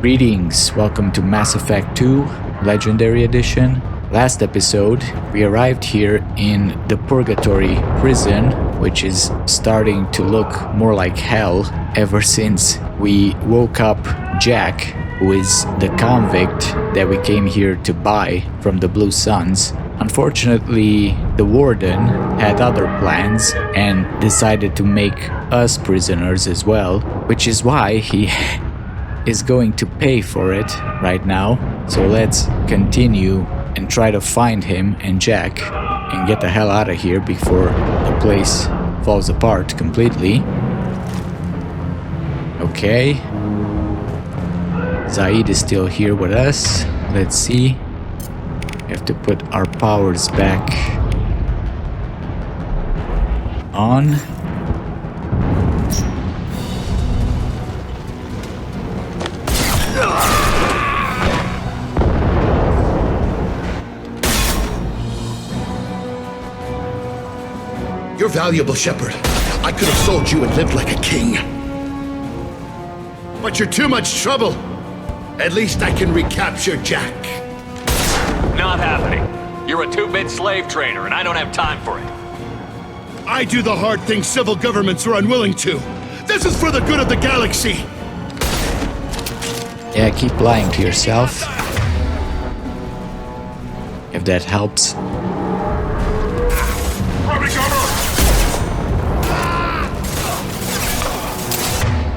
Greetings, welcome to Mass Effect 2 Legendary Edition. Last episode, we arrived here in the Purgatory prison, which is starting to look more like hell ever since we woke up Jack, who is the convict that we came here to buy from the Blue Suns. Unfortunately, the Warden had other plans and decided to make us prisoners as well, which is why he is going to pay for it right now. So let's continue and try to find him and Jack and get the hell out of here before the place falls apart completely. Okay. Zaid is still here with us. Let's see. We have to put our powers back on. You're valuable, Shepard. I could have sold you and lived like a king. But you're too much trouble. At least I can recapture Jack. Not happening. You're a two-bit slave trader, and I don't have time for it. I do the hard things civil governments are unwilling to. This is for the good of the galaxy. Yeah, keep lying to yourself. If that helps.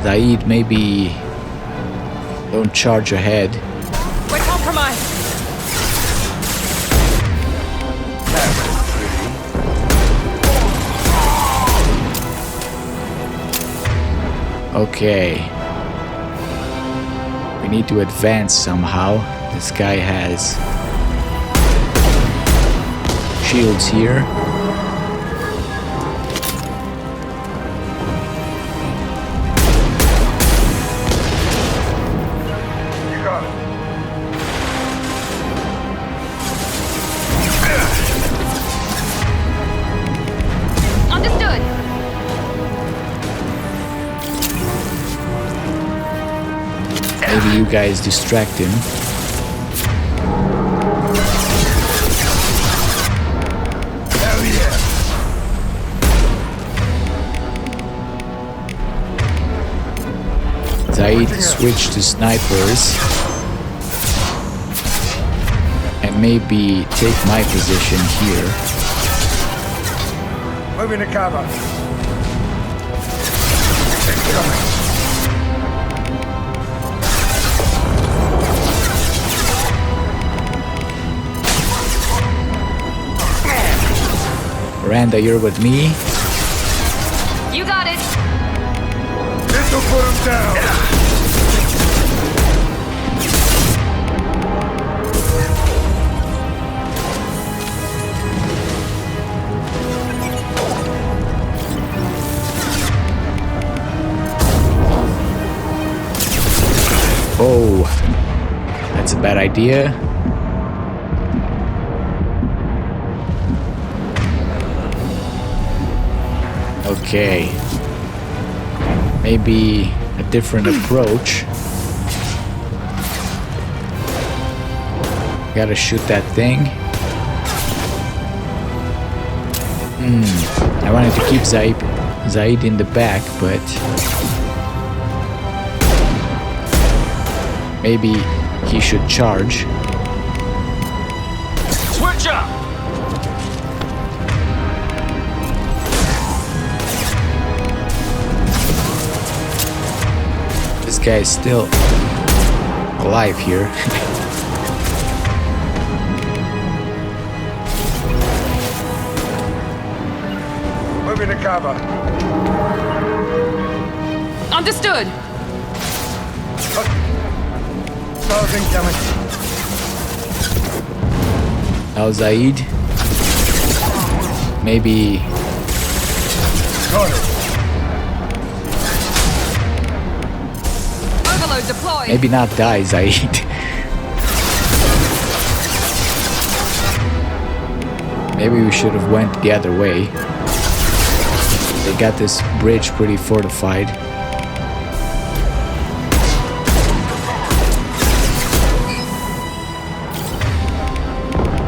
Zaid, maybe don't charge ahead. We're compromised. Okay. We need to advance somehow. This guy has shields here. Maybe you guys distract him. Hell yeah. Zaid switch to snipers and maybe take my position here. Moving to cover. Miranda, you're with me. You got it. This will put him down. Oh, that's a bad idea. Okay, maybe a different approach. Gotta shoot that thing. I wanted to keep Zaid in the back, but maybe he should charge. Switch up! This guy is still alive here. Moving to cover. Understood. Closing coming. Now Zaid. Maybe. Got it. Overload deployed. Maybe not die, Zaid. Maybe we should have went the other way. They got this bridge pretty fortified.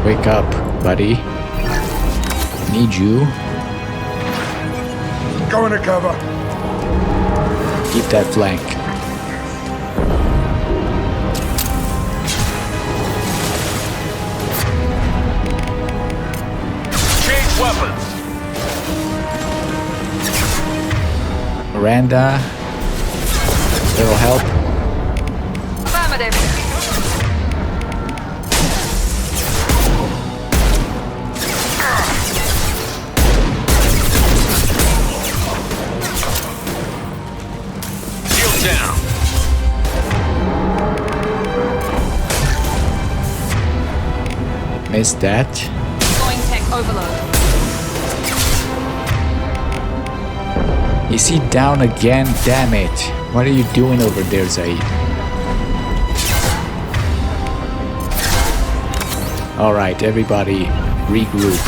Wake up, buddy. Need you. Go into cover. Keep that flank. Change weapons. Miranda. Little help. Affirmative. Shield down. Missed that. Going tech overload. Is he down again? Damn it. What are you doing over there, Zaid? Alright, everybody, regroup.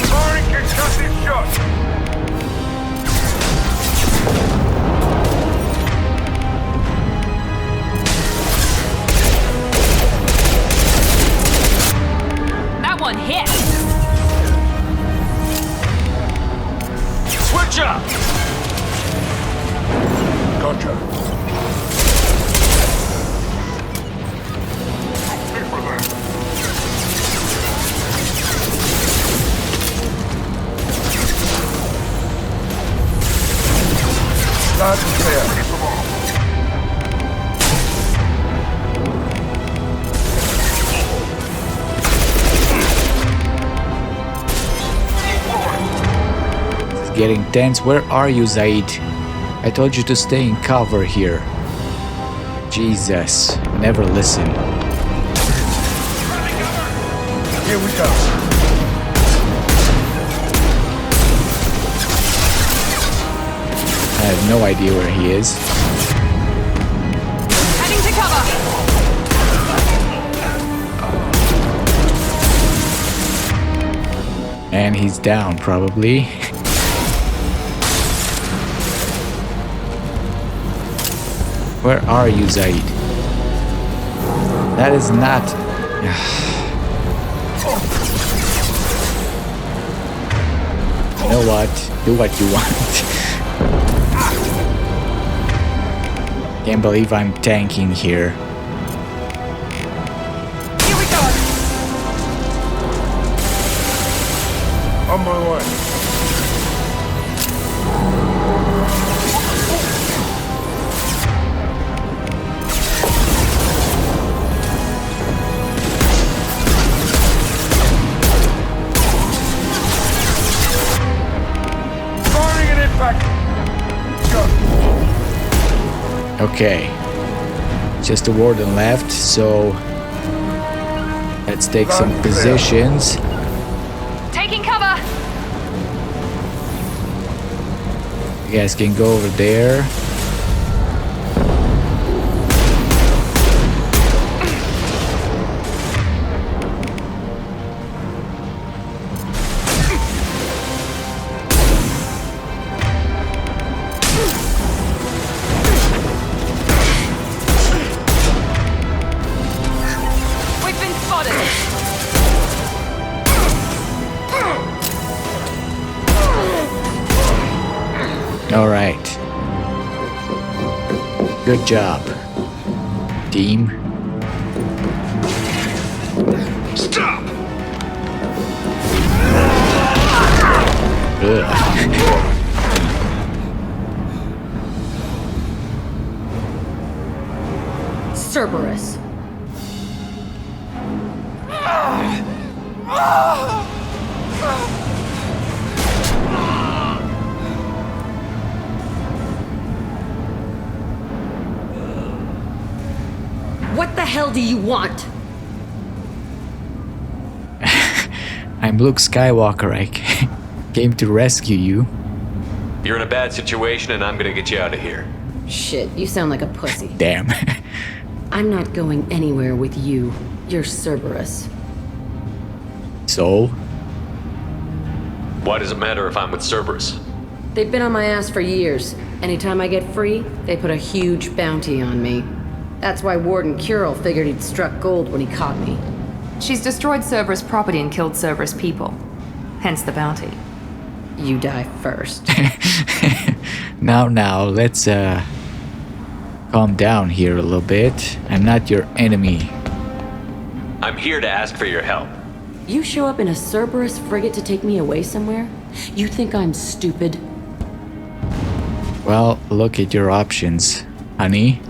Firing concussive shot. That one hit. Switch up. Gotcha. Start and clear. It's getting tense. Where are you, Zaid? I told you to stay in cover here. Jesus, never listen. Here we go. I have no idea where he is. Heading to cover. And he's down, probably. Where are you, Zaid? That is not... You know what? Do what you want. Can't believe I'm tanking here. Here we go. On my way. Firing an impact. Go. Okay. Just a warden left, so... Let's take some positions. Taking cover. You guys can go over there. We've been spotted. All right. Good job, team. Stop! Ugh. Cerberus. What the hell do you want? I'm Luke Skywalker. I came to rescue you. You're in a bad situation and I'm gonna get you out of here. Shit, you sound like a pussy. Damn. I'm not going anywhere with you. You're Cerberus. So? Why does it matter if I'm with Cerberus? They've been on my ass for years. Anytime I get free, they put a huge bounty on me. That's why Warden Kuril figured he'd struck gold when he caught me. She's destroyed Cerberus property and killed Cerberus people. Hence the bounty. You die first. Now, let's calm down here a little bit. I'm not your enemy. I'm here to ask for your help. You show up in a Cerberus frigate to take me away somewhere? You think I'm stupid? Well, look at your options, honey.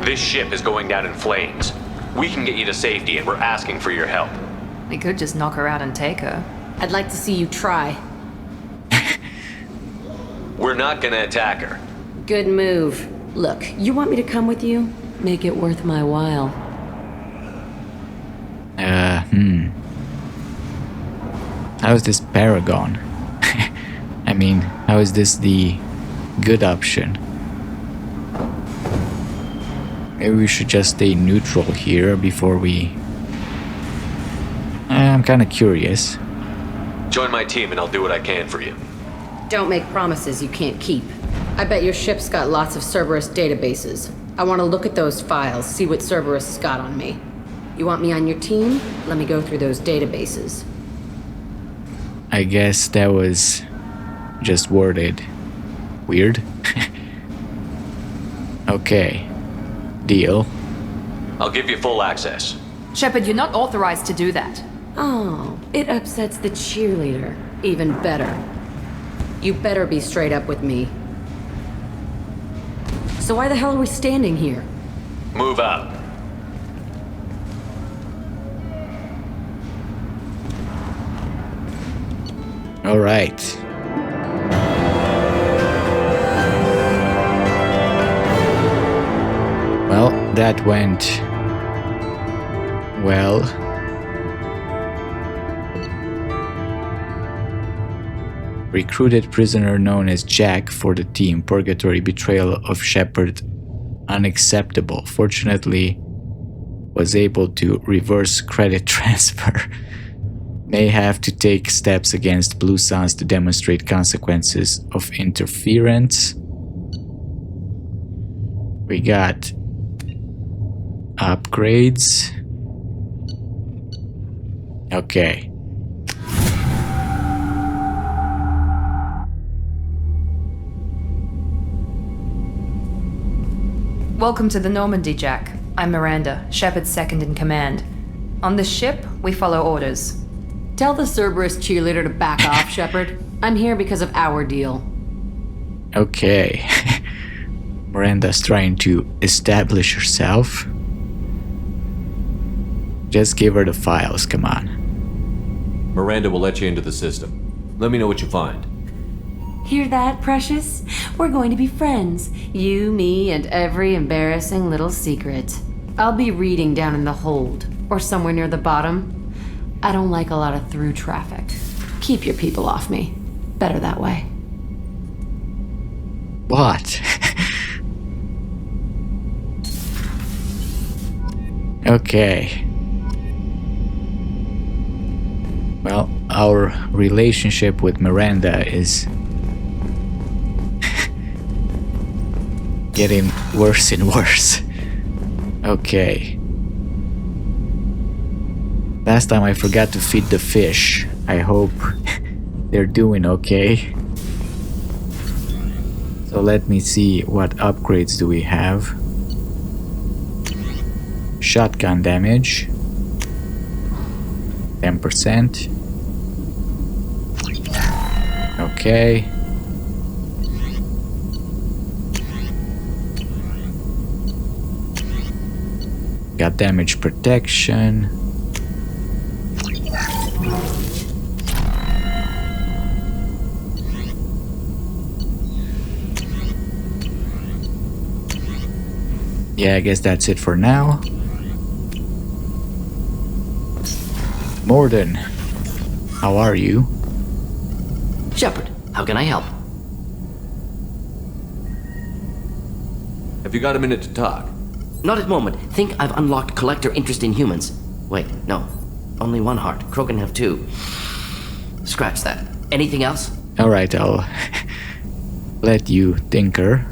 This ship is going down in flames. We can get you to safety, and we're asking for your help. We could just knock her out and take her. I'd like to see you try. We're not gonna attack her. Good move. Look, you want me to come with you? Make it worth my while. How is this Paragon? I mean, how is this the good option? Maybe we should just stay neutral here before we... I'm kinda curious. Join my team and I'll do what I can for you. Don't make promises you can't keep. I bet your ship's got lots of Cerberus databases. I want to look at those files, see what Cerberus has got on me. You want me on your team? Let me go through those databases. I guess that was just worded weird. Okay. Deal. I'll give you full access. Shepard, you're not authorized to do that. Oh, it upsets the cheerleader. Even better. You better be straight up with me. So why the hell are we standing here? Move out. All right. Well, that went well. Recruited prisoner known as Jack for the team. Purgatory betrayal of Shepard unacceptable. Fortunately, was able to reverse credit transfer. May have to take steps against Blue Suns to demonstrate consequences of interference. We got upgrades. Okay. Welcome to the Normandy, Jack. I'm Miranda, Shepard's second in command. On this ship, we follow orders. Tell the Cerberus cheerleader to back off, Shepard. I'm here because of our deal. Okay. Miranda's trying to establish herself. Just give her the files, come on. Miranda will let you into the system. Let me know what you find. Hear that, Precious? We're going to be friends. You, me, and every embarrassing little secret. I'll be reading down in the hold, or somewhere near the bottom. I don't like a lot of through traffic. Keep your people off me. Better that way. What? Okay. Well, our relationship with Miranda is getting worse and worse. Okay. Last time I forgot to feed the fish. I hope they're doing okay. So let me see what upgrades do we have. Shotgun damage. 10%. Okay. Got damage protection. Yeah, I guess that's it for now. Warden, how are you? Shepard, how can I help? Have you got a minute to talk? Not at moment. Think I've unlocked collector interest in humans. Wait, no. Only one heart. Krogan have two. Scratch that. Anything else? Alright, I'll let you tinker.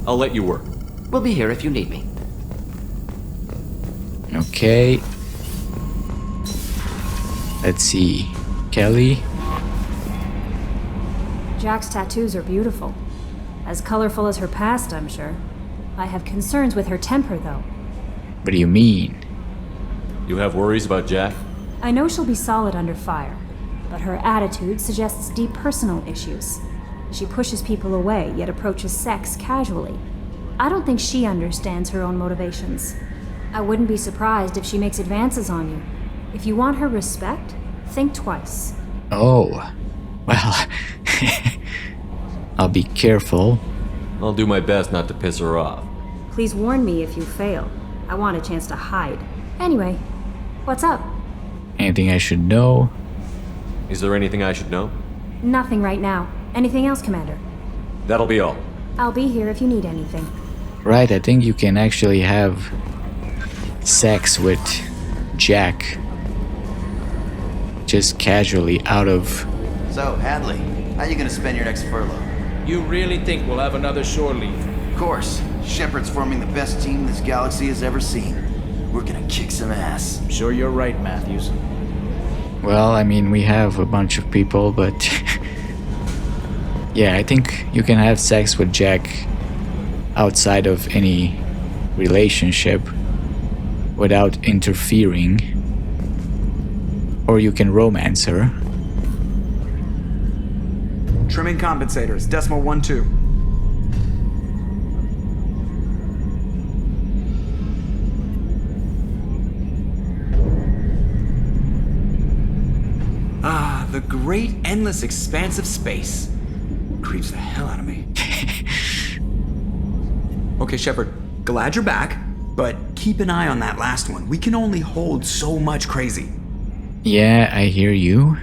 I'll let you work. We'll be here if you need me. Okay. Let's see. Kelly? Jack's tattoos are beautiful. As colorful as her past, I'm sure. I have concerns with her temper, though. What do you mean? You have worries about Jack? I know she'll be solid under fire, but her attitude suggests deep personal issues. She pushes people away, yet approaches sex casually. I don't think she understands her own motivations. I wouldn't be surprised if she makes advances on you. If you want her respect, think twice. Oh, well, I'll be careful. I'll do my best not to piss her off. Please warn me if you fail. I want a chance to hide. Anyway, what's up? Anything I should know? Is there anything I should know? Nothing right now. Anything else, Commander? That'll be all. I'll be here if you need anything. Right, I think you can actually have sex with Jack. Just casually out of... So, Hadley, how you gonna spend your next furlough? You really think we'll have another shore leave? Of course. Shepard's forming the best team this galaxy has ever seen. We're gonna kick some ass. I'm sure you're right, Matthews. Well, I mean, we have a bunch of people, but... yeah, I think you can have sex with Jack outside of any relationship without interfering. Or you can romance her. Trimming compensators, decimal 1-2. Ah, the great endless expanse of space. Creeps the hell out of me. Okay, Shepard, glad you're back, but keep an eye on that last one. We can only hold so much crazy. Yeah, I hear you.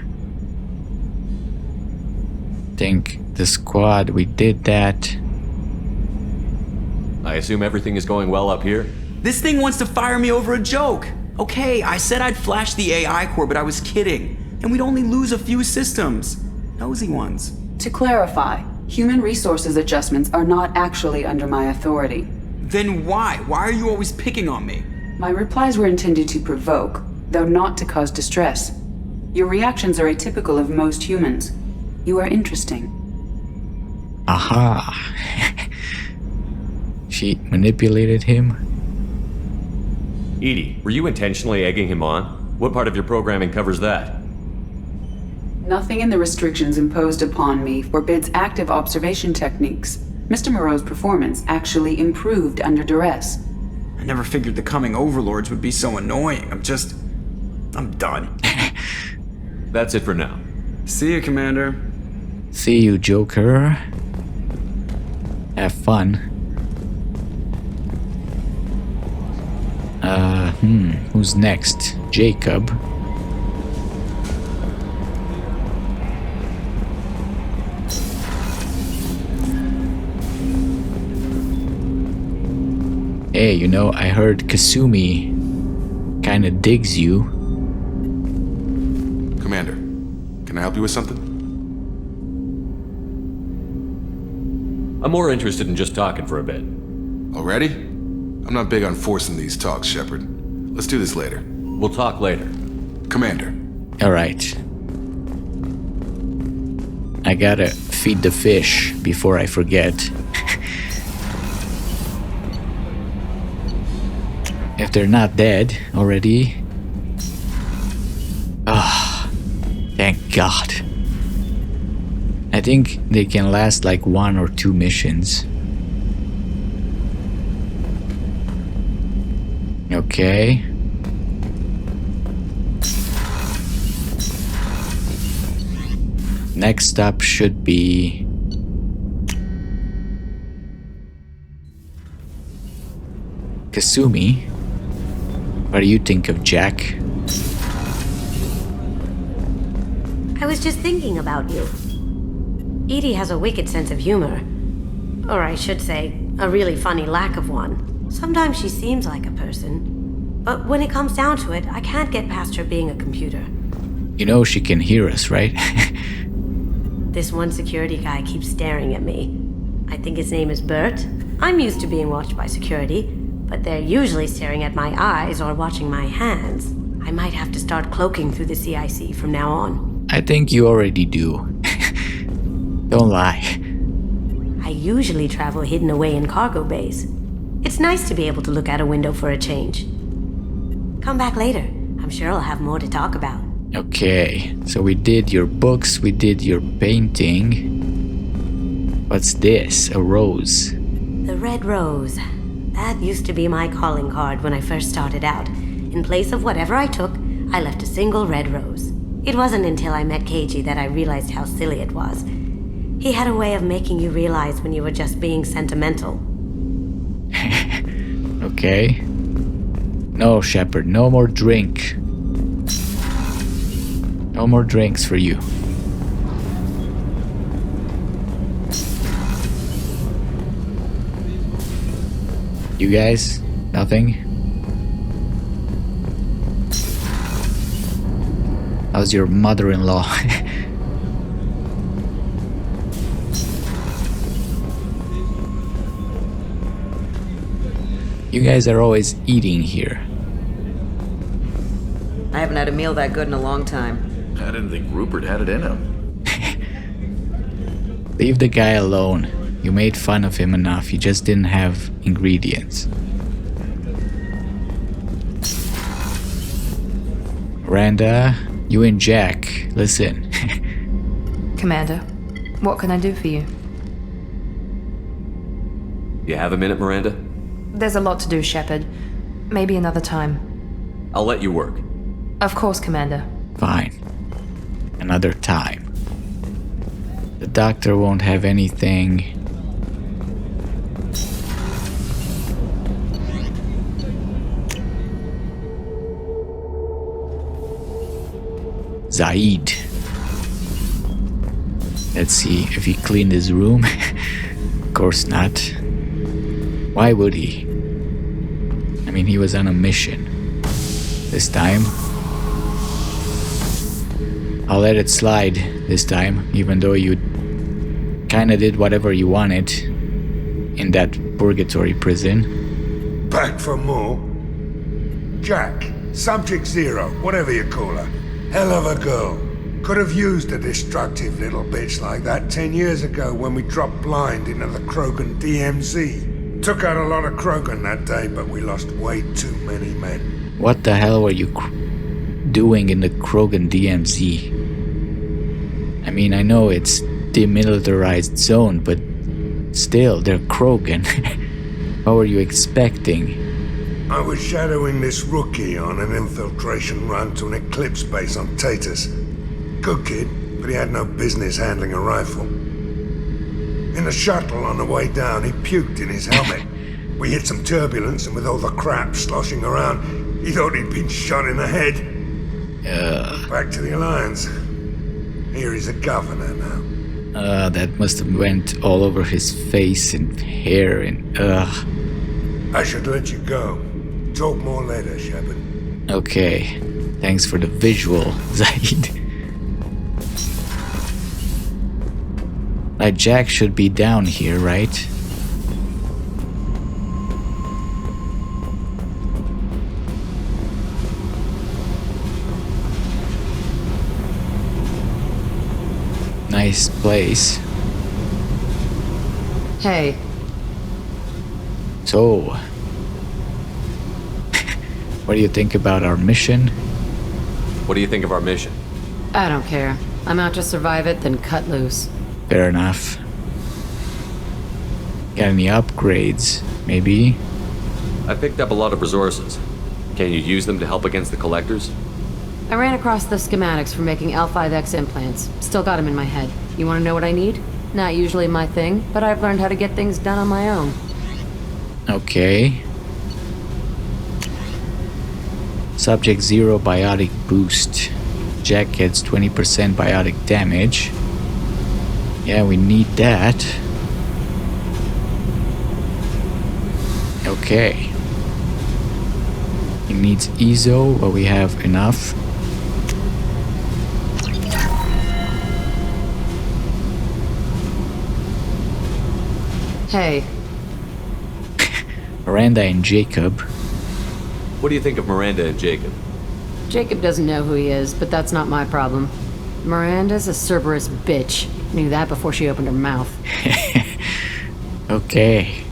Think the squad, we did that. I assume everything is going well up here? This thing wants to fire me over a joke. Okay, I said I'd flash the AI core, but I was kidding. And we'd only lose a few systems. Nosy ones. To clarify, human resources adjustments are not actually under my authority. Then why? Why are you always picking on me? My replies were intended to provoke, though not to cause distress. Your reactions are atypical of most humans. You are interesting. Aha. She manipulated him. Edie, were you intentionally egging him on? What part of your programming covers that? Nothing in the restrictions imposed upon me forbids active observation techniques. Mr. Moreau's performance actually improved under duress. I never figured the coming overlords would be so annoying. I'm done. That's it for now. See you, Commander. See you, Joker. Have fun. Who's next? Jacob. Hey, you know, I heard Kasumi kinda digs you. Commander, can I help you with something? I'm more interested in just talking for a bit. Already? I'm not big on forcing these talks, Shepard. Let's do this later. We'll talk later. Commander. Alright. I gotta feed the fish before I forget. If they're not dead already. Ah, thank God. I think they can last like 1 or 2 missions. Okay. Next stop should be... Kasumi. What do you think of Jack? I was just thinking about you. Edie has a wicked sense of humor. Or I should say, a really funny lack of one. Sometimes she seems like a person. But when it comes down to it, I can't get past her being a computer. You know she can hear us, right? This one security guy keeps staring at me. I think his name is Bert. I'm used to being watched by security, but they're usually staring at my eyes or watching my hands. I might have to start cloaking through the CIC from now on. I think you already do. Don't lie. I usually travel hidden away in cargo bays. It's nice to be able to look out a window for a change. Come back later. I'm sure I'll have more to talk about. Okay, so we did your books, we did your painting. What's this? A rose. The red rose. That used to be my calling card when I first started out. In place of whatever I took, I left a single red rose. It wasn't until I met Keiji that I realized how silly it was. He had a way of making you realize when you were just being sentimental. Okay. No, Shepard, no more drink. No more drinks for you. You guys? Nothing? How's your mother-in-law? You guys are always eating here. I haven't had a meal that good in a long time. I didn't think Rupert had it in him. Leave the guy alone. You made fun of him enough, he just didn't have ingredients. Miranda, you and Jack, listen. Commander, what can I do for you? You have a minute, Miranda? There's a lot to do, Shepard. Maybe another time. I'll let you work. Of course, Commander. Fine. Another time. The doctor won't have anything. Zaid. Let's see if he cleaned his room. Of course not. Why would he? I mean, he was on a mission. This time. I'll let it slide this time, even though you kinda did whatever you wanted in that purgatory prison. Back for more? Jack, Subject Zero, whatever you call her. Hell of a girl. Could have used a destructive little bitch like that 10 years ago when we dropped blind into the Krogan DMZ. Took out a lot of Krogan that day, but we lost way too many men. What the hell were you doing in the Krogan DMZ? I mean, I know it's demilitarized zone, but still, they're Krogan. What were you expecting? I was shadowing this rookie on an infiltration run to an Eclipse base on Tatus. Good kid, but he had no business handling a rifle. In the shuttle on the way down, he puked in his helmet. We hit some turbulence, and with all the crap sloshing around, he thought he'd been shot in the head. Back to the Alliance. Here he's a governor now. That must have went all over his face and hair and I should let you go. Talk more later, Shepard. Okay. Thanks for the visual, Zaid. Jack should be down here, right? Nice place. Hey. So, what do you think about our mission? What do you think of our mission? I don't care. I'm out to survive it, then cut loose. Fair enough. Got any upgrades, maybe? I picked up a lot of resources. Can you use them to help against the collectors? I ran across the schematics for making L5X implants. Still got them in my head. You want to know what I need? Not usually my thing, but I've learned how to get things done on my own. Okay. Subject 0 biotic boost. Jack gets 20% biotic damage. Yeah, we need that. Okay. He needs EZO, but we have enough. Hey. Miranda and Jacob. What do you think of Miranda and Jacob? Jacob doesn't know who he is, but that's not my problem. Miranda's a Cerberus bitch. Knew that before she opened her mouth. Okay.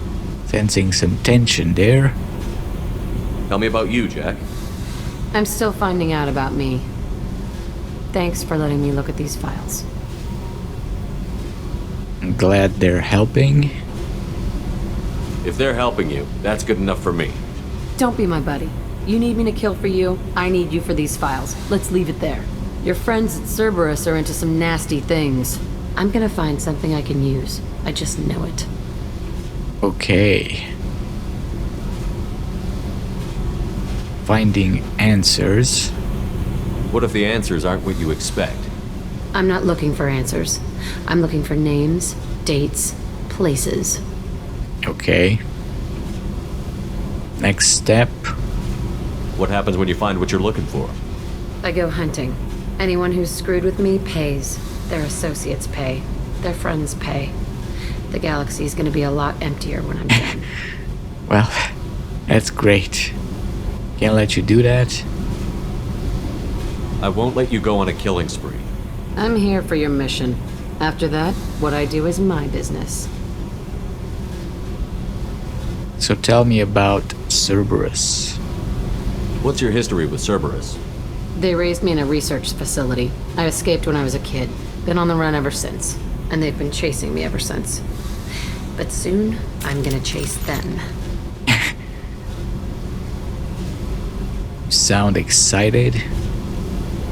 Sensing some tension there. Tell me about you, Jack. I'm still finding out about me. Thanks for letting me look at these files. I'm glad they're helping. If they're helping you, that's good enough for me. Don't be my buddy. You need me to kill for you, I need you for these files. Let's leave it there. Your friends at Cerberus are into some nasty things. I'm gonna find something I can use. I just know it. Okay. Finding answers. What if the answers aren't what you expect? I'm not looking for answers. I'm looking for names, dates, places. Okay. Next step. What happens when you find what you're looking for? I go hunting. Anyone who's screwed with me pays. Their associates pay. Their friends pay. The galaxy's gonna be a lot emptier when I'm done. Well, that's great. Can't let you do that. I won't let you go on a killing spree. I'm here for your mission. After that, what I do is my business. So tell me about Cerberus. What's your history with Cerberus? They raised me in a research facility. I escaped when I was a kid. Been on the run ever since. And they've been chasing me ever since. But soon, I'm gonna chase them. You sound excited.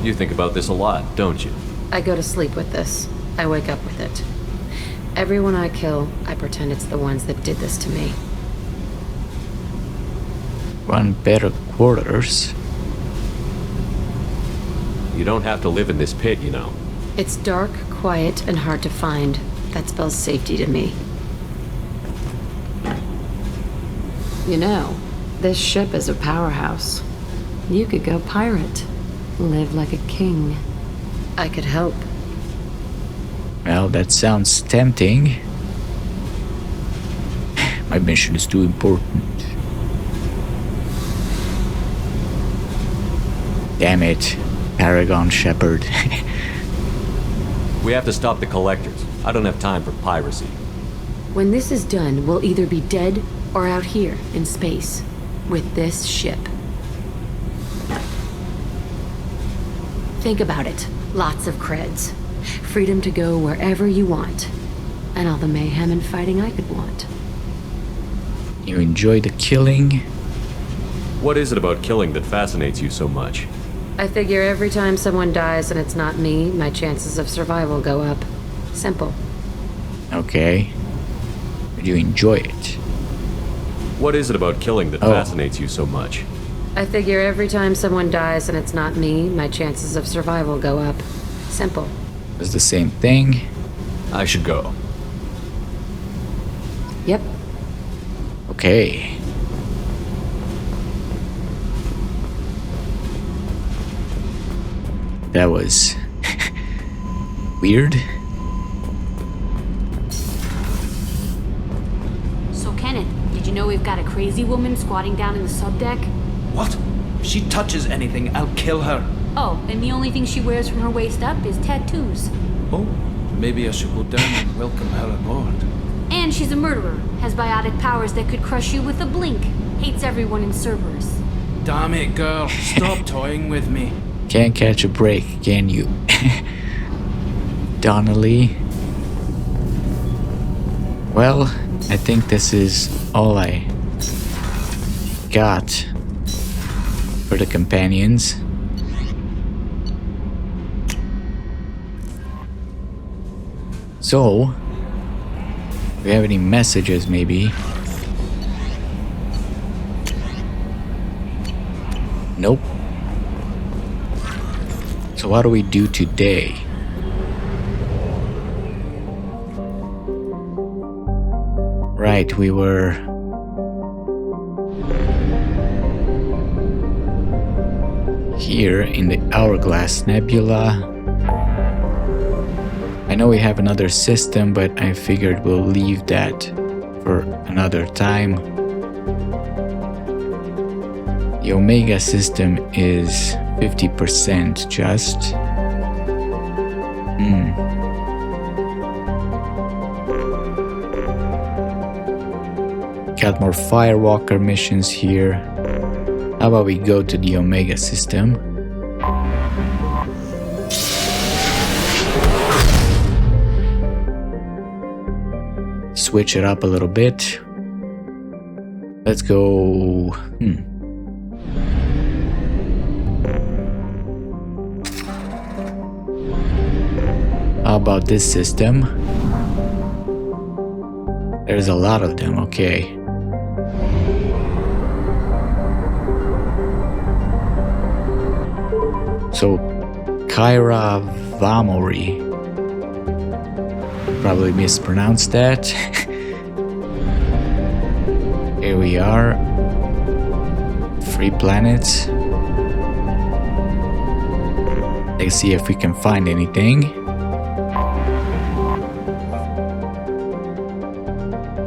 You think about this a lot, don't you? I go to sleep with this. I wake up with it. Everyone I kill, I pretend it's the ones that did this to me. Run better quarters. You don't have to live in this pit, you know. It's dark, quiet, and hard to find. That spells safety to me. You know, this ship is a powerhouse. You could go pirate. Live like a king. I could help. Well, that sounds tempting. My mission is too important. Damn it, Paragon Shepard. We have to stop the collectors. I don't have time for piracy. When this is done, we'll either be dead or out here in space with this ship. Think about it. Lots of creds. Freedom to go wherever you want. And all the mayhem and fighting I could want. You enjoy the killing? What is it about killing that fascinates you so much? I figure every time someone dies and it's not me, my chances of survival go up. Simple. Okay. But you enjoy it. What is it about killing that fascinates you so much? I figure every time someone dies and it's not me, my chances of survival go up. Simple. It's the same thing. I should go. Yep. Okay. That was weird. So Kenneth, did you know we've got a crazy woman squatting down in the subdeck? What? If she touches anything, I'll kill her. Oh, and the only thing she wears from her waist up is tattoos. Oh, maybe I should go down and welcome her aboard. And she's a murderer, has biotic powers that could crush you with a blink, hates everyone in Cerberus. Damn it, girl. Stop toying with me. Can't catch a break, can you? Donnelly. Well, I think this is all I got for the companions. So, do we have any messages maybe? Nope. So what do we do today? Right, we were here in the Hourglass Nebula. I know we have another system, but I figured we'll leave that for another time. The Omega system is 50% just. Got more Firewalker missions here. How about we go to the Omega system? Switch it up a little bit. Let's go. How about this system? There's a lot of them, okay. So, Kairavamori. Probably mispronounced that. Here we are. 3 planets. Let's see if we can find anything.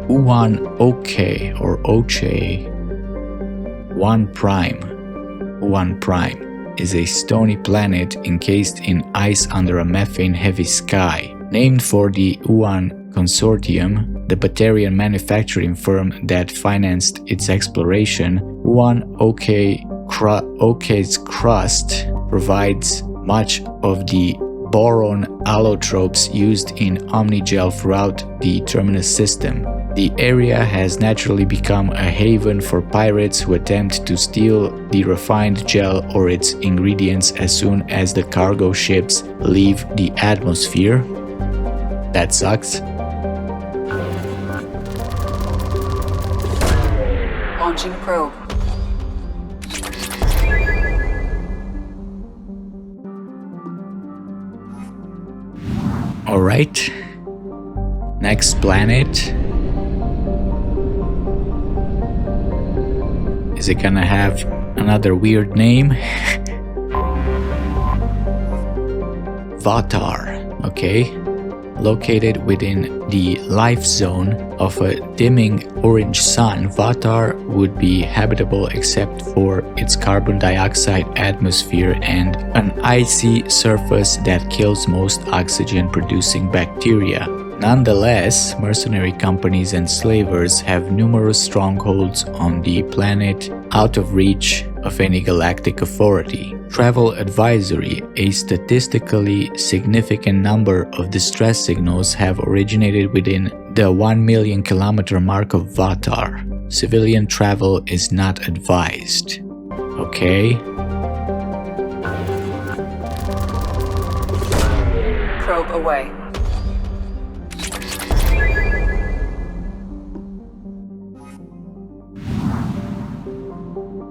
Uwan Oke or Oche 1 Prime. Uwan Prime is a stony planet encased in ice under a methane-heavy sky. Named for the Uwan Consortium, the Batarian manufacturing firm that financed its exploration, Uwan Oke's crust provides much of the boron allotropes used in Omnigel throughout the Terminus system. The area has naturally become a haven for pirates who attempt to steal the refined gel or its ingredients as soon as the cargo ships leave the atmosphere. That sucks. Launching probe. Alright. Next planet. Is it gonna have another weird name? Fathar, okay. Located within the life zone of a dimming orange sun, Fathar would be habitable except for its carbon dioxide atmosphere and an icy surface that kills most oxygen-producing bacteria. Nonetheless, mercenary companies and slavers have numerous strongholds on the planet out of reach of any galactic authority. Travel advisory: a statistically significant number of distress signals have originated within the 1 million kilometer mark of Fathar. Civilian travel is not advised. Okay. Probe away.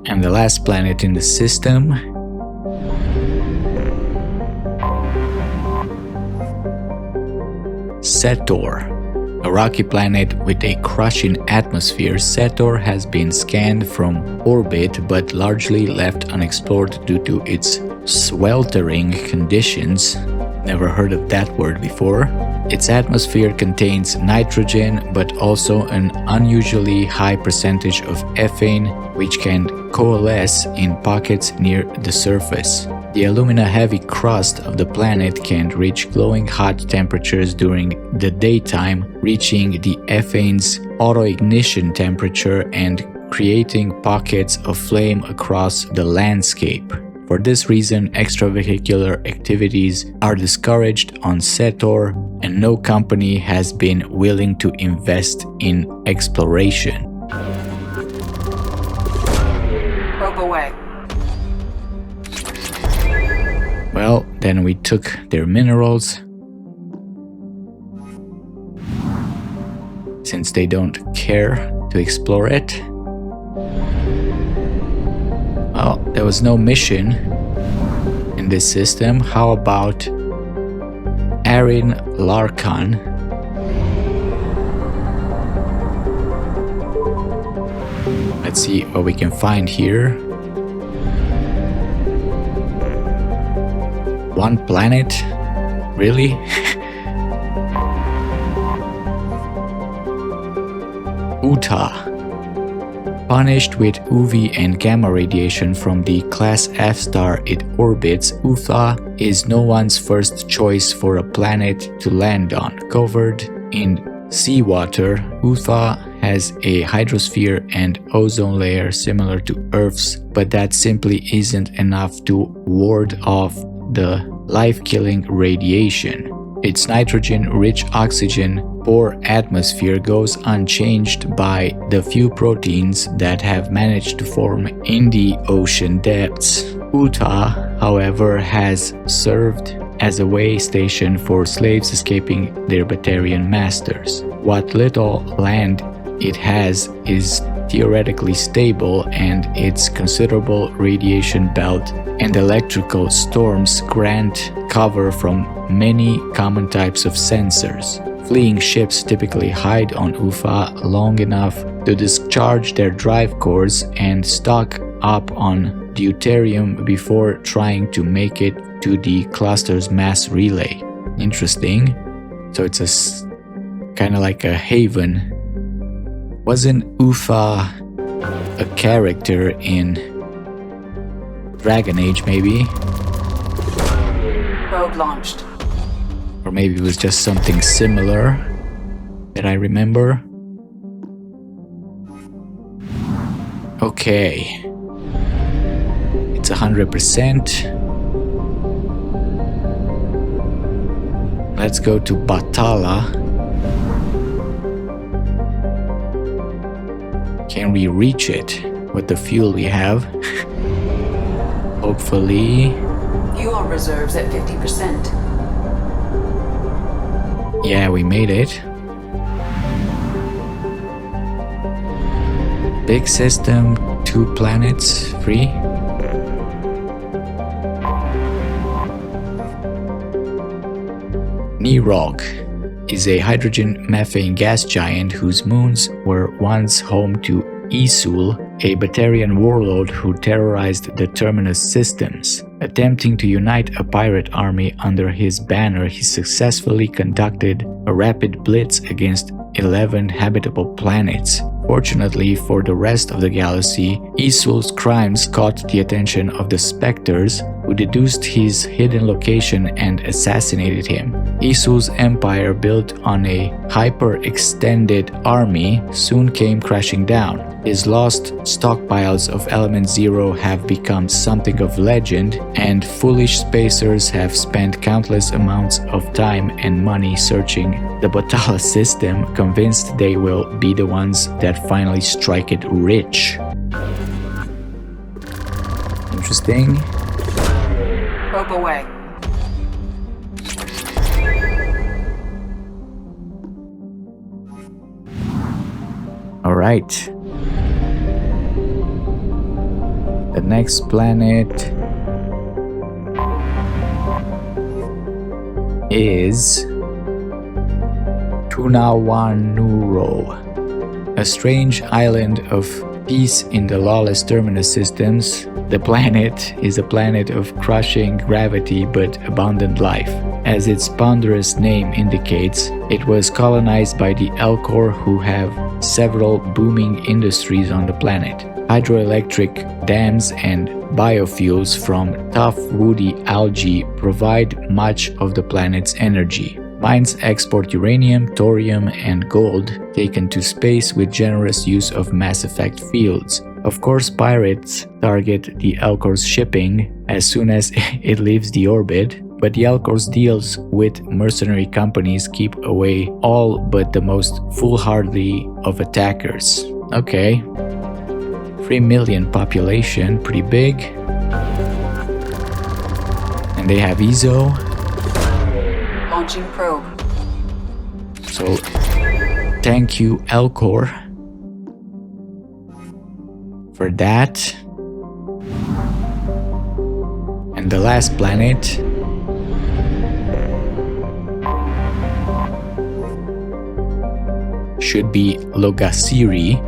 And the last planet in the system. Setor. A rocky planet with a crushing atmosphere, Setor has been scanned from orbit but largely left unexplored due to its sweltering conditions. Never heard of that word before. Its atmosphere contains nitrogen but also an unusually high percentage of ethane, which can coalesce in pockets near the surface. The alumina-heavy crust of the planet can reach glowing hot temperatures during the daytime, reaching the ethane's autoignition temperature and creating pockets of flame across the landscape. For this reason, extravehicular activities are discouraged on Setor, and no company has been willing to invest in exploration. Probe away. Well, then we took their minerals. Since they don't care to explore it. Well, there was no mission in this system. How about Arinlarkan? Let's see what we can find here. One planet? Really? Utah. Punished with UV and gamma radiation from the Class F star it orbits, Utha is no one's first choice for a planet to land on. Covered in seawater, Utha has a hydrosphere and ozone layer similar to Earth's, but that simply isn't enough to ward off the life-killing radiation. Its nitrogen-rich oxygen-poor atmosphere goes unchanged by the few proteins that have managed to form in the ocean depths. Utah, however, has served as a way station for slaves escaping their Batarian masters. What little land it has is theoretically stable, and its considerable radiation belt and electrical storms grant cover from many common types of sensors. Fleeing ships typically hide on Ufa long enough to discharge their drive cores and stock up on deuterium before trying to make it to the cluster's mass relay. Interesting. So it's a kind of like a haven. Wasn't Ufa a character in Dragon Age, maybe? Probe launched. Or maybe it was just something similar that I remember. Okay. It's 100%. Let's go to Batalla. Can we reach it with the fuel we have? Hopefully. Fuel reserves at 50%. Yeah, we made it. Big system, 2 planets, free. Nirog is a hydrogen methane gas giant whose moons were once home to Isul, a Batarian warlord who terrorized the Terminus systems. Attempting to unite a pirate army under his banner, he successfully conducted a rapid blitz against 11 habitable planets. Fortunately for the rest of the galaxy, Isul's crimes caught the attention of the Spectres, who deduced his hidden location and assassinated him. Isul's empire, built on a hyper-extended army, soon came crashing down. His lost stockpiles of Element Zero have become something of legend, and foolish spacers have spent countless amounts of time and money searching the Batalla System, convinced they will be the ones that finally strike it rich. Interesting. Probe away. All right. The next planet is Tunawanuro, a strange island of peace in the lawless Terminus systems. The planet is a planet of crushing gravity but abundant life. As its ponderous name indicates, it was colonized by the Elcor, who have several booming industries on the planet. Hydroelectric dams and biofuels from tough woody algae provide much of the planet's energy. Mines export uranium, thorium, and gold taken to space with generous use of mass effect fields. Of course, pirates target the Elcor's shipping as soon as it leaves the orbit, but the Elcor's deals with mercenary companies keep away all but the most foolhardy of attackers. Okay. 3 million population, pretty big. And they have EZO. Launching probe. So, thank you, Elcor, for that. And the last planet should be Logasiri,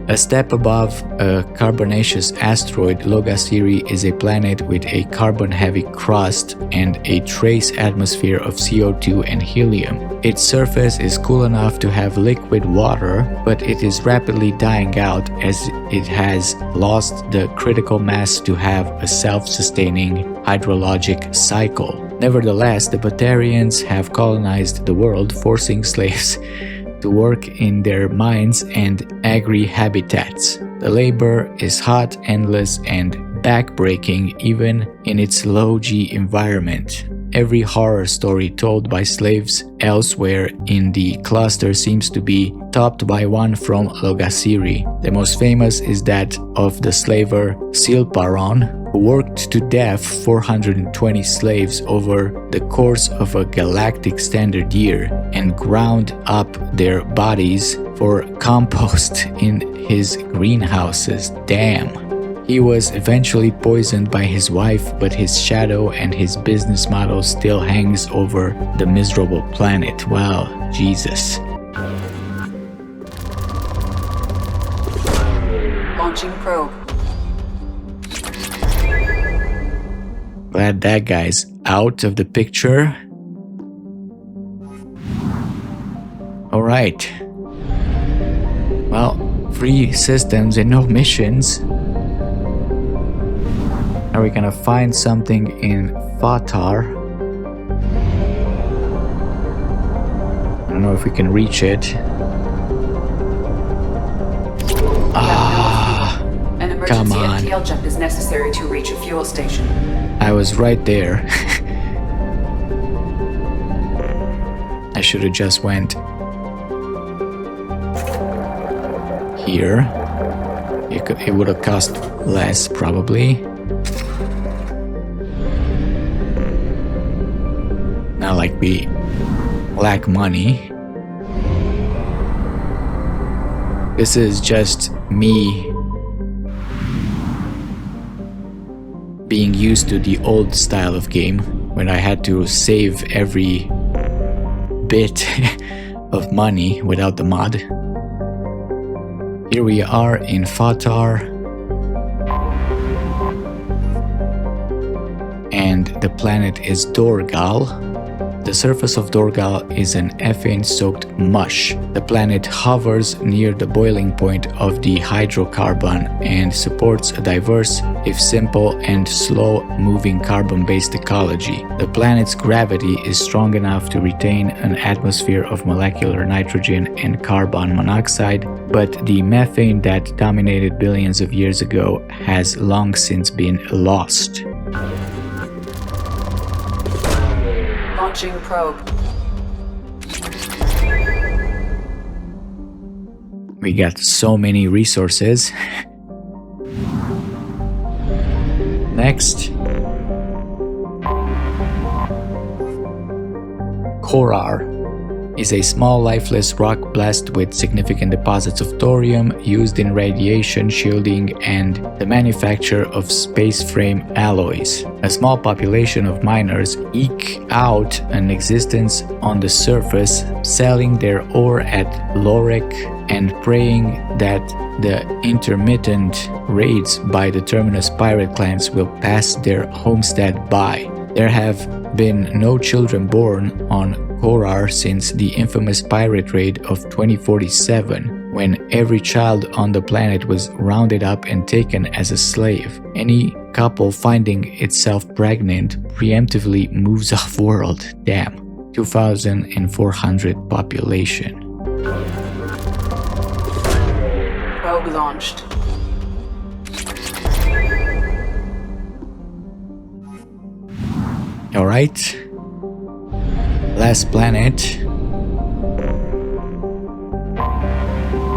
A step above a carbonaceous asteroid, Logasiri is a planet with a carbon-heavy crust and a trace atmosphere of CO2 and helium. Its surface is cool enough to have liquid water, but it is rapidly dying out as it has lost the critical mass to have a self-sustaining hydrologic cycle. Nevertheless, the Batarians have colonized the world, forcing slaves to work in their mines and agri-habitats. The labor is hot, endless, and backbreaking even in its low-G environment. Every horror story told by slaves elsewhere in the cluster seems to be topped by one from Logasiri. The most famous is that of the slaver Silparon, who worked to death 420 slaves over the course of a galactic standard year and ground up their bodies for compost in his greenhouses. Damn. He was eventually poisoned by his wife, but his shadow and his business model still hangs over the miserable planet. Wow, Jesus. Launching probe. Glad that guy's out of the picture. Alright. Well, 3 systems and no missions. Are we gonna find something in Fathar? I don't know if we can reach it. An emergency FTL jump is necessary to reach a fuel station. I was right there. I should have just went here. It would have cost less, probably. Not like we lack money. This is just me being used to the old style of game when I had to save every bit of money without the mod. Here we are in Fathar, and the planet is Dorgal. The surface of Dorgal is an ethane-soaked mush. The planet hovers near the boiling point of the hydrocarbon and supports a diverse, if simple and slow-moving carbon-based ecology. The planet's gravity is strong enough to retain an atmosphere of molecular nitrogen and carbon monoxide, but the methane that dominated billions of years ago has long since been lost. Launching probe. We got so many resources. Next. Korar is a small lifeless rock blessed with significant deposits of thorium used in radiation shielding and the manufacture of space frame alloys. A small population of miners eke out an existence on the surface, selling their ore at Lorek and praying that the intermittent raids by the Terminus pirate clans will pass their homestead by. There have been no children born on Korar since the infamous pirate raid of 2047, when every child on the planet was rounded up and taken as a slave. Any couple finding itself pregnant preemptively moves off-world. Damn. 2,400 population. Probe launched. Alright. Last planet.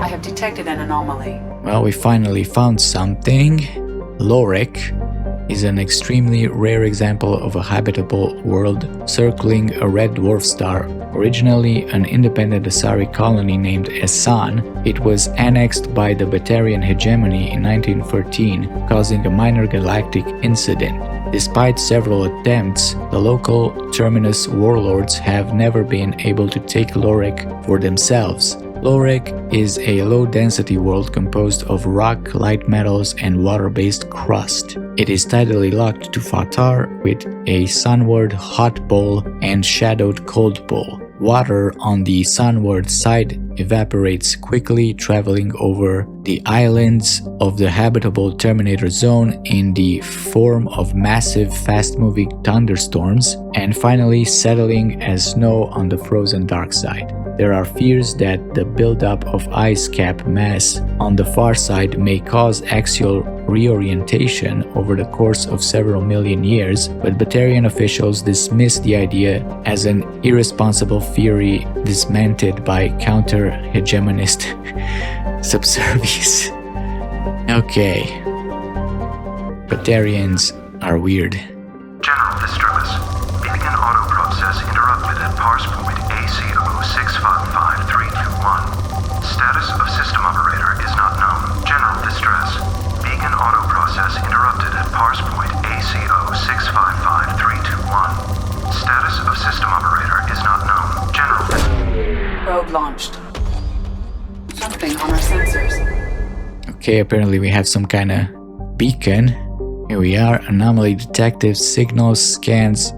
I have detected an anomaly. Well, we finally found something. Lorek is an extremely rare example of a habitable world circling a red dwarf star. Originally an independent Asari colony named Esan, it was annexed by the Batarian hegemony in 1913, causing a minor galactic incident. Despite several attempts, the local Terminus warlords have never been able to take Lorek for themselves. Lorik is a low-density world composed of rock, light metals, and water-based crust. It is tidally locked to Fathar with a sunward hot bowl and shadowed cold bowl. Water on the sunward side evaporates quickly, traveling over the islands of the habitable Terminator Zone in the form of massive, fast-moving thunderstorms, and finally settling as snow on the frozen dark side. There are fears that the buildup of ice cap mass on the far side may cause axial reorientation over the course of several million years, but Batarian officials dismiss the idea as an irresponsible theory dismantled by counter-hegemonist subservience. Okay. Batarians are weird. General distress. Beacon auto process interrupted at parse point AC0655-321. Status of system operator is not known. General distress. Beacon auto process interrupted at parse point AC0655-321. Status of system operator is not known. General Probe launched. Something on our sensors. Okay, apparently we have some kind of beacon. Here we are. Anomaly detective signals scans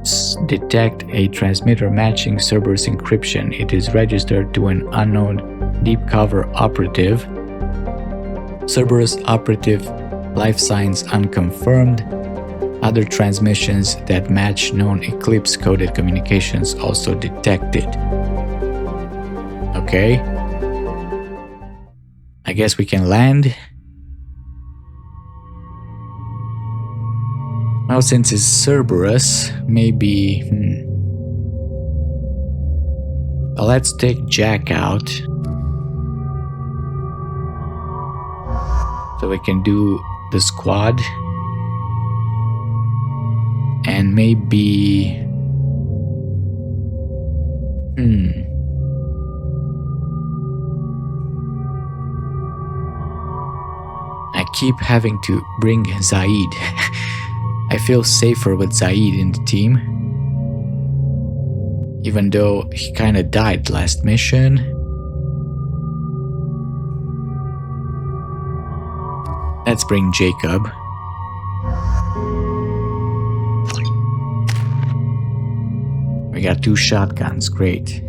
detect a transmitter matching Cerberus encryption. It is registered to an unknown deep cover operative. Cerberus operative life signs unconfirmed. Other transmissions that match known Eclipse coded communications also detected. Okay. I guess we can land. Now, since it's Cerberus, maybe... Well, let's take Jack out. So we can do the squad. And maybe... I keep having to bring Zaid. I feel safer with Zaid in the team. Even though he kinda died last mission. Let's bring Jacob. We got 2 shotguns, great.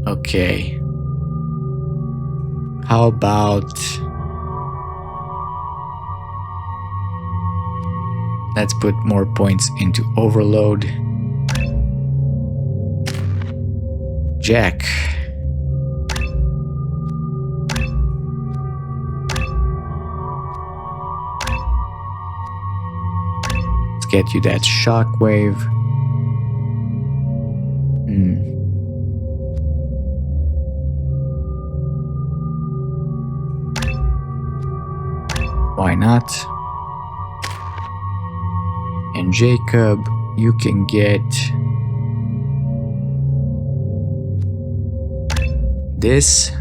Okay. How about... Let's put more points into overload. Jack. Let's get you that shockwave. Why not? And Jacob, you can get this.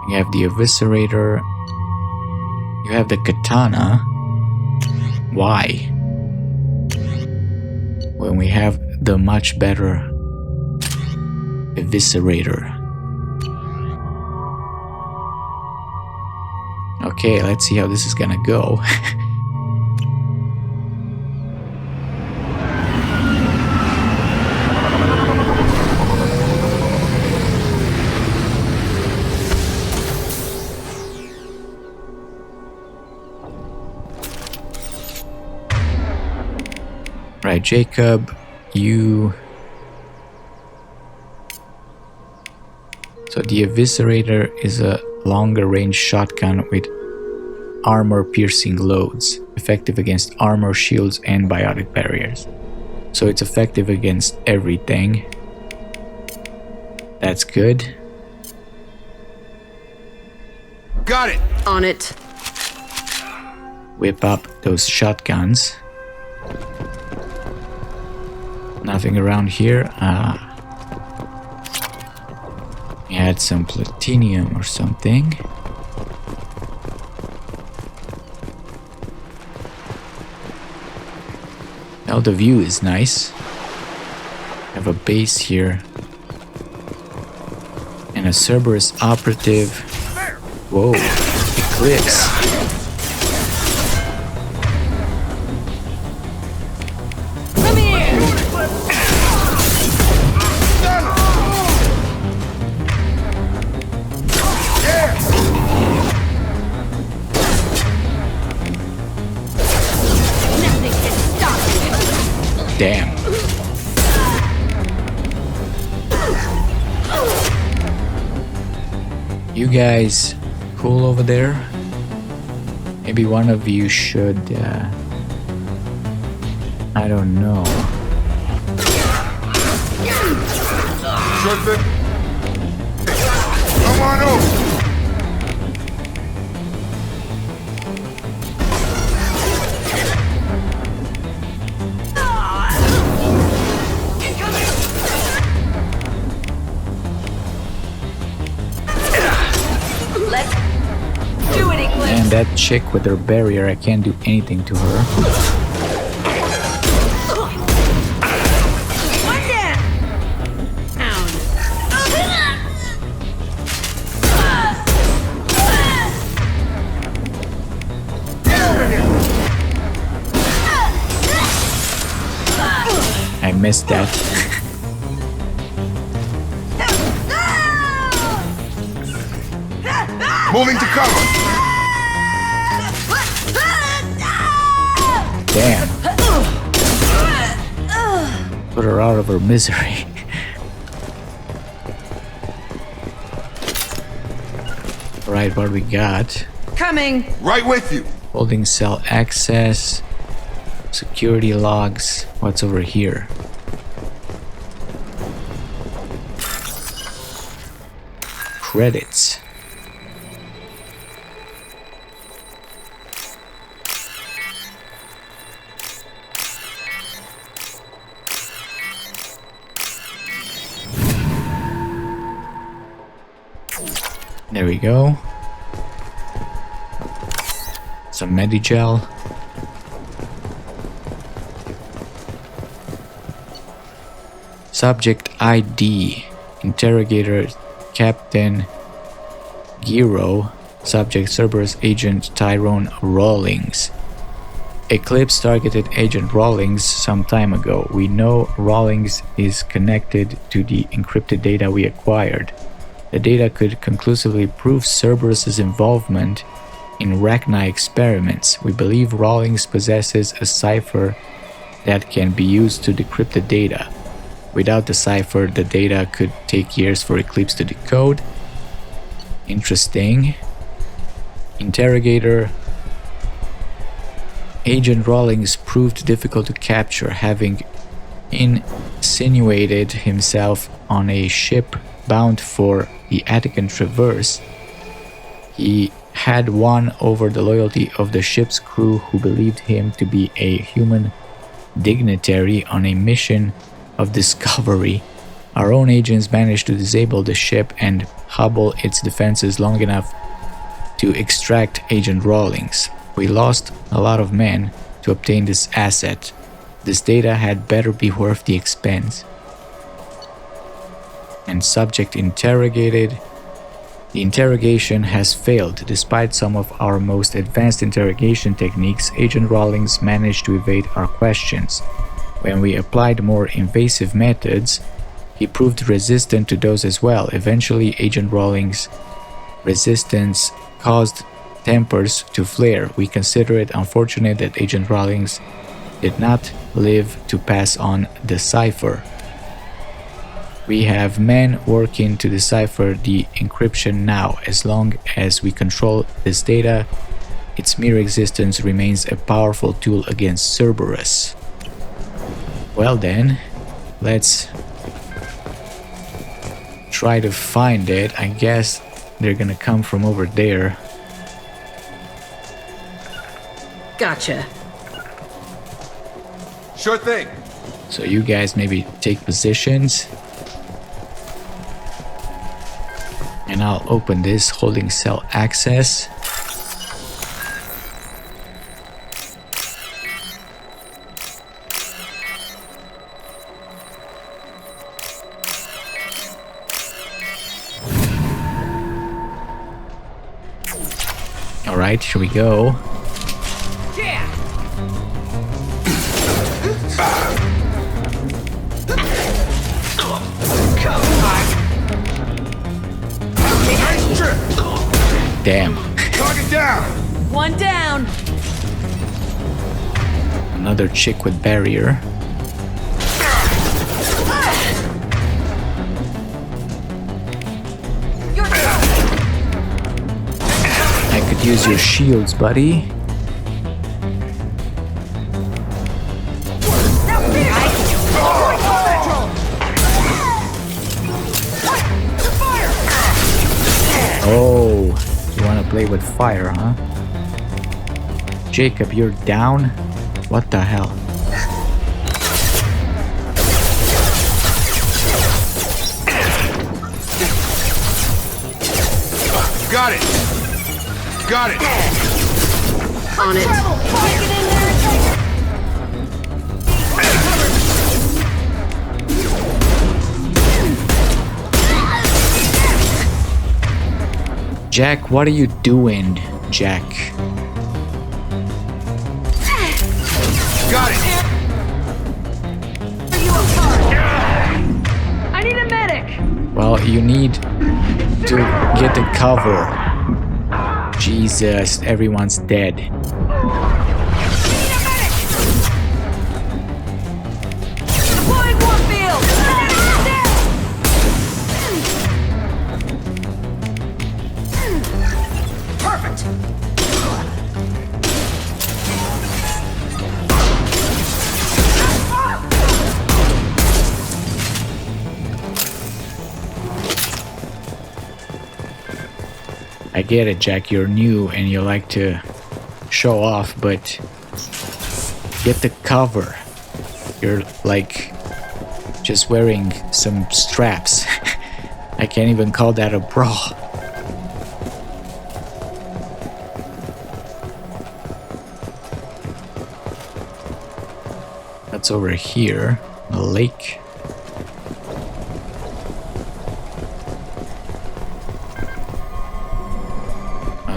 You have the Eviscerator. You have the Katana. Why? When we have the much better Eviscerator. Okay, let's see how this is gonna go. Right, Jacob, you... So the Eviscerator is a longer range shotgun with armor-piercing loads, effective against armor, shields, and biotic barriers. So it's effective against everything. That's good. Got it! On it. Whip up those shotguns. Nothing around here. Add some platinum or something. Now the view is nice. Have a base here. And a Cerberus operative. Whoa, Eclipse. Come here! Nothing can stop you. Damn. You guys cool over there? Maybe one of you should, I don't know. Sure thing. Come on over. And that chick with her barrier, I can't do anything to her. I missed that. Moving to cover. Damn. Put her out of her misery. Right, what we got? Coming. Right with you. Holding cell access. Security logs. What's over here? Credits. There we go. Some Medigel. Subject ID. Interrogator Captain Giro. Subject Cerberus Agent Tyrone Rawlings. Eclipse targeted Agent Rawlings some time ago. We know Rawlings is connected to the encrypted data we acquired. The data could conclusively prove Cerberus's involvement in Rachni experiments. We believe Rawlings possesses a cipher that can be used to decrypt the data. Without the cipher, the data could take years for Eclipse to decode. Interesting. Interrogator. Agent Rawlings proved difficult to capture, having insinuated himself on a ship bound for the Attican Traverse. He had won over the loyalty of the ship's crew, who believed him to be a human dignitary on a mission of discovery. Our own agents managed to disable the ship and hobble its defenses long enough to extract Agent Rawlings. We lost a lot of men to obtain this asset. This data had better be worth the expense. And subject interrogated. The interrogation has failed. Despite some of our most advanced interrogation techniques, Agent Rawlings managed to evade our questions. When we applied more invasive methods, he proved resistant to those as well. Eventually, Agent Rawlings' resistance caused tempers to flare. We consider it unfortunate that Agent Rawlings did not live to pass on the cipher. We have men working to decipher the encryption now. As long as we control this data, its mere existence remains a powerful tool against Cerberus. Well then, let's try to find it. I guess they're gonna come from over there. Gotcha. Sure thing. So you guys maybe take positions. And I'll open this, holding cell access. Alright, here we go. Damn. Target down! One down! Another chick with barrier. I could use your shields, buddy. Oh, you wanna play with fire, huh? Jacob, you're down? What the hell? Got it! Got it! On it. Jack, what are you doing, Jack? Got it! I need a medic! Well, you need to get the cover. Jesus, everyone's dead. I get it, Jack, you're new and you like to show off, but get the cover. You're like just wearing some straps. I can't even call that a bra. That's over here, a lake.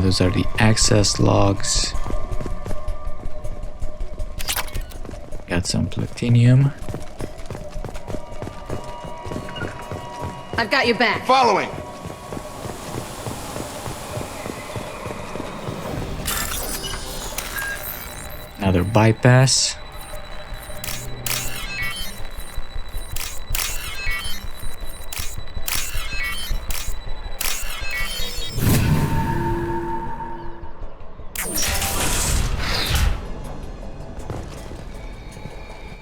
Those are the access logs. Got some platinum. I've got your back. Following! Another bypass.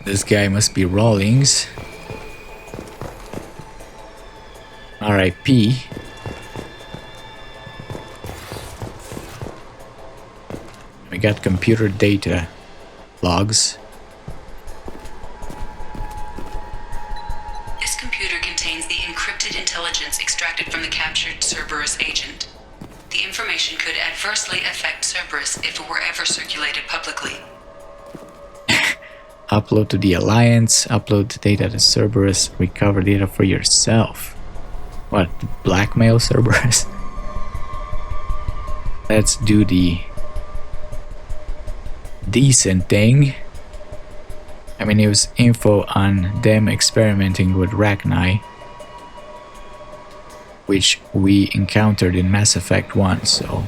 This guy must be Rawlings. R.I.P. We got computer data logs. This computer contains the encrypted intelligence extracted from the captured Cerberus agent. The information could adversely affect Cerberus if it were ever circulated publicly. Upload to the Alliance, upload the data to Cerberus, recover data for yourself. What, blackmail Cerberus? Let's do the decent thing. I mean, it was info on them experimenting with Rachni, which we encountered in Mass Effect 1, so...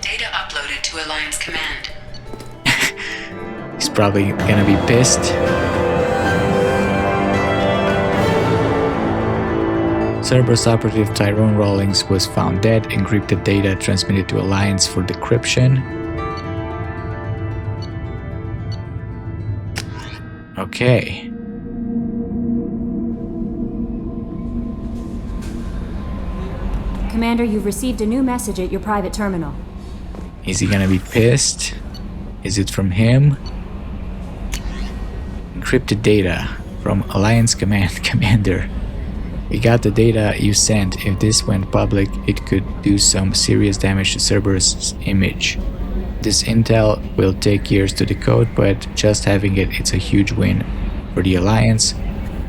Data uploaded to Alliance Command. He's probably gonna be pissed. Cerberus operative Tyrone Rawlings was found dead. Encrypted data transmitted to Alliance for decryption. Okay. Commander, you've received a new message at your private terminal. Is he gonna be pissed? Is it from him? Encrypted data from Alliance Command Commander. We got the data you sent. If this went public, it could do some serious damage to Cerberus' image. This intel will take years to decode, but just having it, it's a huge win for the Alliance.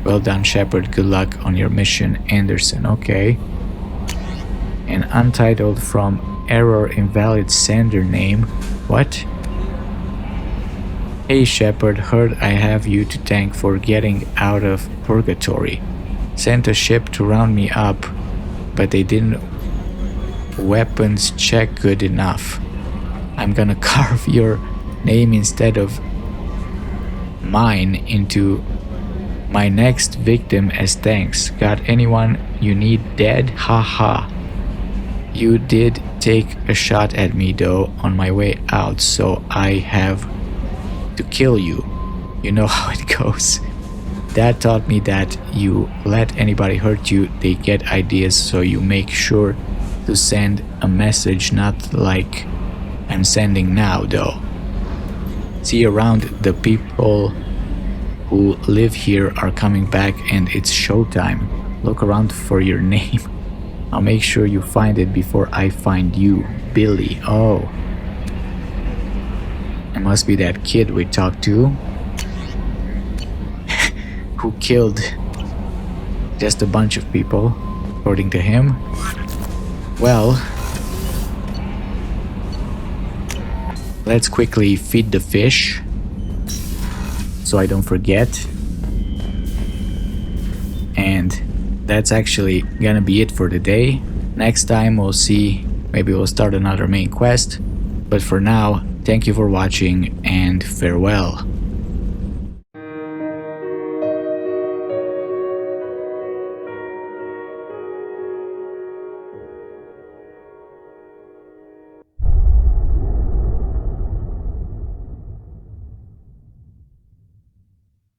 Well done, Shepard. Good luck on your mission, Anderson. Okay. An untitled from error invalid sender name. What? Hey Shepard, heard I have you to thank for getting out of purgatory. Sent a ship to round me up, but they didn't weapons check good enough. I'm gonna carve your name instead of mine into my next victim as thanks. Got anyone you need dead? Haha. You did take a shot at me though on my way out, so I have to kill you. You know how it goes. Dad taught me that you let anybody hurt you, they get ideas, so you make sure to send a message, not like I'm sending now though. See around, the people who live here are coming back and it's showtime. Look around for your name. I'll make sure you find it before I find you. Billy. Oh. It must be that kid we talked to. Who killed just a bunch of people, according to him. Well, let's quickly feed the fish so I don't forget. And that's actually gonna be it for today. Next time we'll see, maybe we'll start another main quest. But for now, thank you for watching and farewell.